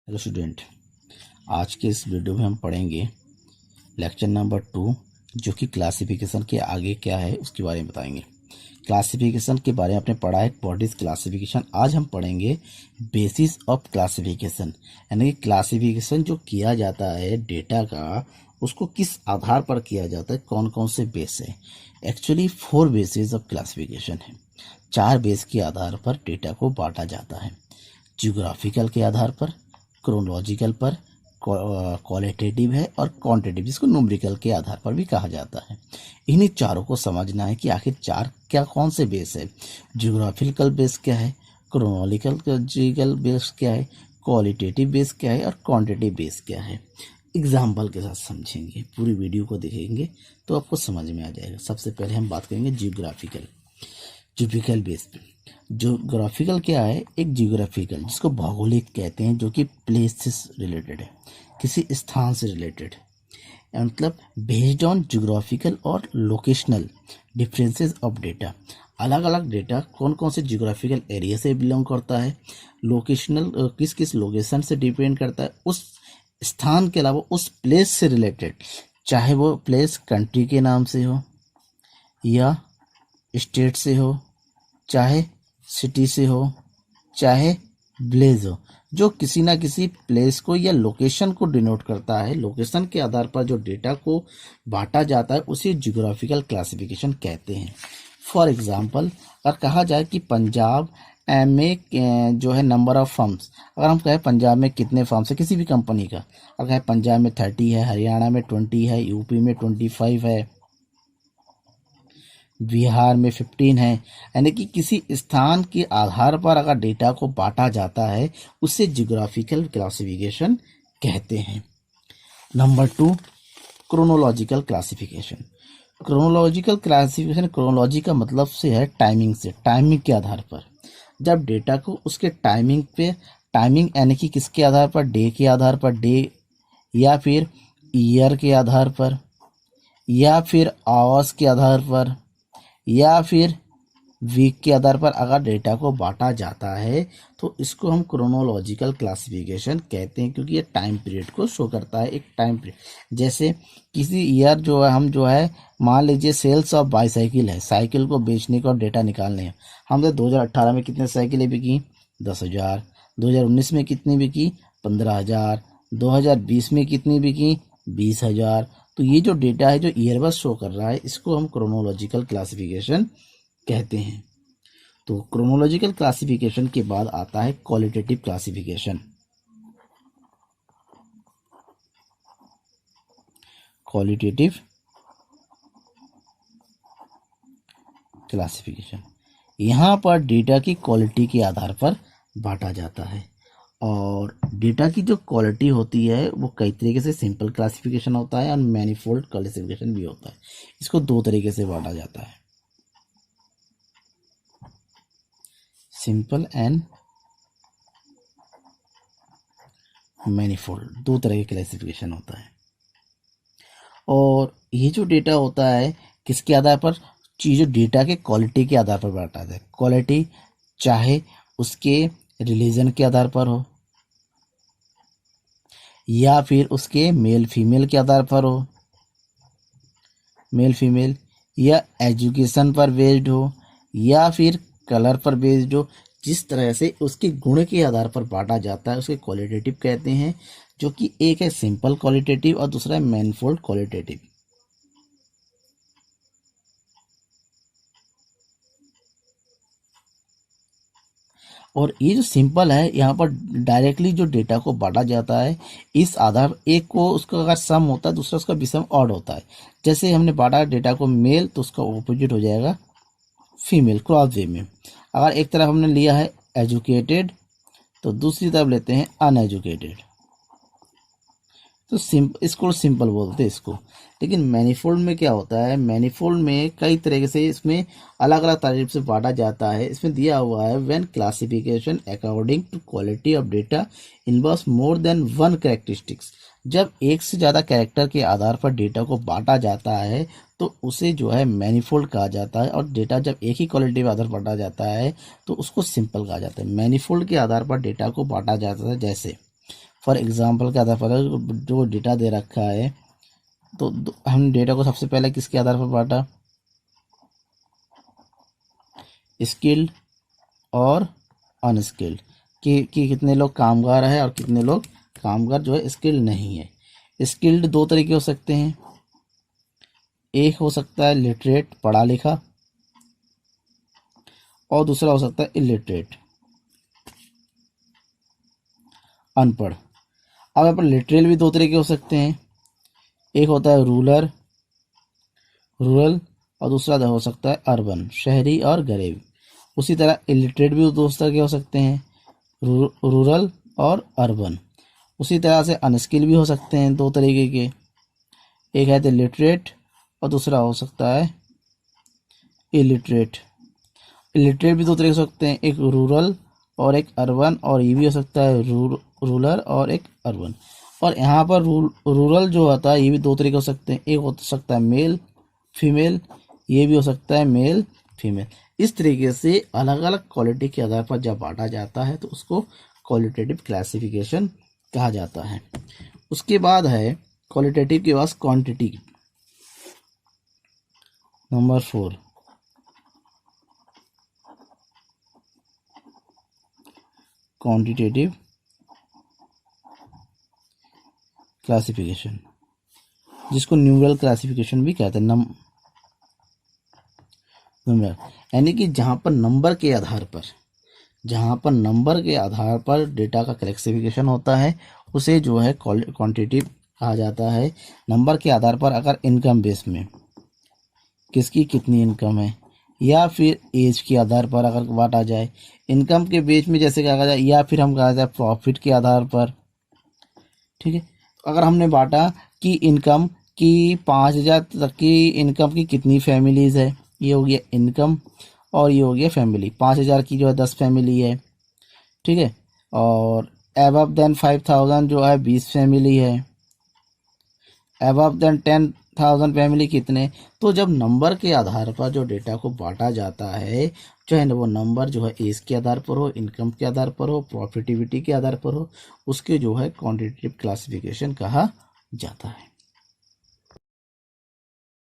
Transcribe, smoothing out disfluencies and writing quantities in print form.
Hello student, आज के इस वीडियो में हम पढ़ेंगे लेक्चर नंबर 2, जो कि क्लासिफिकेशन के आगे क्या है उसके बारे में बताएंगे। क्लासिफिकेशन के बारे में आपने पढ़ा है व्हाट इज क्लासिफिकेशन। आज हम पढ़ेंगे बेसिस ऑफ क्लासिफिकेशन, यानी कि क्लासिफिकेशन जो किया जाता है डेटा का, उसको किस आधार पर किया जाता है, कौन कौन से बेस है। एक्चुअली 4 बेसिस ऑफ क्लासिफिकेशन है। 4 बेस के आधार पर डेटा को बांटा जाता है। जियोग्राफिकल के आधार पर, क्रोनोलॉजिकल पर, क्वालिटेटिव है, और क्वांटिटेटिव जिसको न्यूमेरिकल के आधार पर भी कहा जाता है। इन्हीं चारों को समझना है कि आखिर चार क्या कौन से बेस है। जियोग्राफिकल बेस क्या है, क्रोनोलॉजिकल बेस क्या है, क्वालिटेटिव बेस क्या है, और क्वांटिटेटिव बेस क्या है। एग्जाम्पल के साथ समझेंगे, पूरी वीडियो को देखेंगे तो आपको समझ में आ जाएगा। सबसे पहले हम बात करेंगे जियोग्राफिकल बेस पे। जियोग्राफिकल क्या है? एक जियोग्राफिकल जिसको भौगोलिक कहते हैं, जो कि प्लेस से रिलेटेड है, किसी स्थान से रिलेटेड है। मतलब बेस्ड ऑन जियोग्राफिकल और लोकेशनल डिफरेंसेस ऑफ डेटा। अलग अलग डेटा कौन कौन से जियोग्राफिकल एरिया से बिलोंग करता है, लोकेशनल किस किस लोकेशन से डिपेंड करता है, उस स्थान के अलावा उस प्लेस से रिलेटेड, चाहे वो प्लेस कंट्री के नाम से हो या स्टेट से हो, चाहे सिटी से हो, चाहे विलेज हो, जो किसी ना किसी प्लेस को या लोकेशन को डिनोट करता है। लोकेशन के आधार पर जो डेटा को बांटा जाता है उसे जियोग्राफिकल क्लासिफिकेशन कहते हैं। फॉर एग्जांपल, अगर कहा जाए कि पंजाब में जो है नंबर ऑफ फर्म्स, अगर हम कहें पंजाब में कितने फर्म्स है किसी भी कंपनी का, अगर कहें पंजाब में 30 है, हरियाणा में 20 है, यूपी में 25 है, बिहार में 15 है, यानी कि किसी स्थान के आधार पर अगर डेटा को बांटा जाता है उसे जियोग्राफिकल क्लासिफिकेशन कहते हैं। Number 2, chronological classification. Chronological classification, chronology का मतलब से है टाइमिंग से, टाइमिंग के आधार पर। जब डेटा को उसके टाइमिंग पे, टाइमिंग यानी कि किसके आधार पर, डे के आधार पर, डे या फिर ईयर के आधार पर, या फिर आवर्स के आधार पर, या फिर वीक के आधार पर अगर डेटा को बांटा जाता है तो इसको हम क्रोनोलॉजिकल क्लासिफिकेशन कहते हैं, क्योंकि ये टाइम पीरियड को शो करता है। एक टाइम पीरियड, जैसे किसी ईयर जो है, हम जो है मान लीजिए सेल्स ऑफ बाईसाइकिल है, साइकिल को बेचने का और डेटा निकालने हैं। हमने 2018 में कितने साइकिलें बिकी? 10,000। 2019 में कितनी बिकी? 15,000। 2020 में कितनी बिकी? 20,000। तो ये जो डेटा है जो ईयर बस शो कर रहा है, इसको हम क्रोनोलॉजिकल क्लासिफिकेशन कहते हैं। तो क्रोनोलॉजिकल क्लासिफिकेशन के बाद आता है क्वालिटेटिव क्लासिफिकेशन। क्वालिटेटिव क्लासिफिकेशन, यहाँ पर डेटा की क्वालिटी के आधार पर बांटा जाता है। और डेटा की जो क्वालिटी होती है वो कई तरीके से, सिंपल क्लासिफिकेशन होता है और मैनीफोल्ड क्लासिफिकेशन भी होता है। इसको 2 तरीके से बांटा जाता है, सिंपल एंड मैनीफोल्ड। 2 तरह के क्लासिफिकेशन होता है। और ये जो डेटा होता है किसके आधार पर? चीज़ों डेटा के क्वालिटी के आधार पर बांटा जाता है। क्वालिटी चाहे उसके रिलीजन के आधार पर हो, या फिर उसके मेल फीमेल के आधार पर हो, मेल फीमेल, या एजुकेशन पर बेस्ड हो, या फिर कलर पर बेस्ड हो। जिस तरह से उसके गुण के आधार पर बांटा जाता है उसके क्वालिटेटिव कहते हैं, जो कि एक है सिंपल क्वालिटेटिव और दूसरा है मैनीफोल्ड क्वालिटेटिव। और ये जो सिंपल है, यहाँ पर डायरेक्टली जो डेटा को बांटा जाता है इस आधार, एक को उसका अगर सम होता है, दूसरा उसका विषम ऑड होता है। जैसे हमने बांटा डेटा को मेल, तो उसका ऑपोजिट हो जाएगा फीमेल, क्रॉस वे में। अगर एक तरफ हमने लिया है एजुकेटेड तो दूसरी तरफ लेते हैं अनएजुकेटेड, तो इसको सिंपल बोलते हैं इसको। लेकिन मैनीफोल्ड में क्या होता है? मैनीफोल्ड में कई तरीके से इसमें अलग अलग तरीके से बांटा जाता है। इसमें दिया हुआ है when classification according to quality of data involves more than one characteristics. जब एक से ज़्यादा कैरेक्टर के आधार पर डेटा को बांटा जाता है तो उसे जो है मैनीफोल्ड कहा जाता है। और डेटा जब एक ही क्वालिटी के आधार पर बांटा जाता है तो उसको सिंपल कहा जाता है। मैनीफोल्ड के आधार पर डेटा को बांटा जाता है, जैसे फॉर एग्जांपल के आधार पर जो डेटा दे रखा है, तो हम डेटा को सबसे पहले किसके आधार पर बांटा, स्किल्ड और अनस्किल्ड, कि कितने लोग कामगार है और कितने लोग कामगार जो है स्किल्ड नहीं है। स्किल्ड दो तरीके हो सकते हैं, एक हो सकता है लिटरेट पढ़ा लिखा, और दूसरा हो सकता है इलिटरेट अनपढ़। अब यहाँ पर लिटरल भी दो तरीके हो सकते हैं, एक होता है रूरल और दूसरा हो सकता है अर्बन, शहरी और गरीब। उसी तरह इलिटरेट भी दो तरह के हो सकते हैं, रूरल और अर्बन। उसी तरह से अनस्किल भी हो सकते हैं दो तरीके के, एक है तो लिटरेट और दूसरा हो सकता है इलिटरेट। इलिटरेट भी दो तरीके हो सकते हैं, एक रूरल और एक अर्बन, और ये भी हो सकता है रूरल और एक अर्बन। और यहाँ पर रूरल जो होता है ये भी दो तरीके हो सकते हैं, एक हो सकता है मेल फीमेल, ये भी हो सकता है मेल फीमेल। इस तरीके से अलग अलग क्वालिटी के आधार पर जब बांटा जाता है तो उसको क्वालिटेटिव क्लासिफिकेशन कहा जाता है। उसके बाद है क्वालिटेटिव के बाद क्वांटिटी। नंबर 4, क्वांटिटेटिव क्लासिफिकेशन, जिसको न्यूमरल क्लासिफिकेशन भी कहते हैं। नंबर यानी कि जहाँ पर नंबर के आधार पर डेटा का क्लासिफिकेशन होता है उसे जो है क्वांटिटेटिव कहा जाता है। नंबर के आधार पर अगर इनकम बेस में किसकी कितनी इनकम है, या फिर एज के आधार पर अगर बांटा जाए, इनकम के बेस में जैसे कहा जाए, या फिर हम कहा जाए प्रॉफिट के आधार पर। ठीक है, अगर हमने बांटा कि इनकम की 5,000 तक की इनकम की कितनी फैमिलीज है, ये हो गया इनकम, और ये हो गया फैमिली। 5,000 की जो है 10 फैमिली है, ठीक है, और अबव देन 5,000 जो है 20 फैमिली है, अबव देन 10,000 फैमिली कितने। तो जब नंबर के आधार पर जो डेटा को बांटा जाता है, चाहे वो नंबर जो है एज के आधार पर हो, इनकम के आधार पर हो, प्रॉफिटिविटी के आधार पर हो, उसके जो है क्वांटिटेटिव क्लासिफिकेशन कहा जाता है।